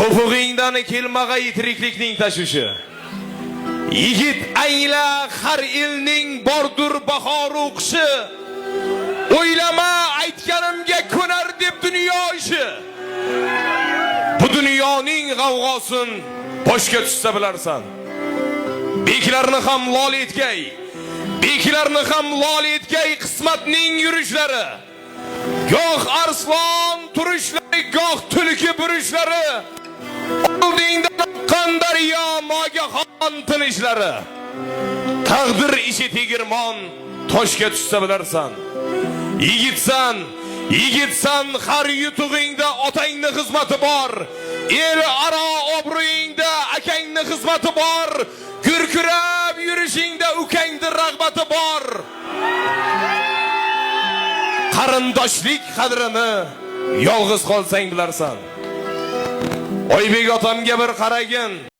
To'pug'ingdan kelmag'ay tiriklikning tashvishi. Yigit angla har elning bordur bahoru qishi. O'ylama aytganimga ko'nar deb dunyo ishi. Bu dunyoning g'avg'osin boshga tushsa bilarsan. Beklarni ham lol etgay, beklarni ham lol etgay qismatning yurishlari. Goh arslon turishlari, goh tulki burishlari. Oldingdan oqqan daryo mogaxon tinishlari. Taqdir ishi tegirmon toshga tushsa bilarsan. Yigitsan har yutug'ingda otangni xizmati bor. El aro obro'yingda akangni xizmati bor. Gurkurab yurishingda ukangni rag'bati bor. Qarindoshlik qadrini yolg'iz qolsang bilarsan. Oybek otamga bir qaragin.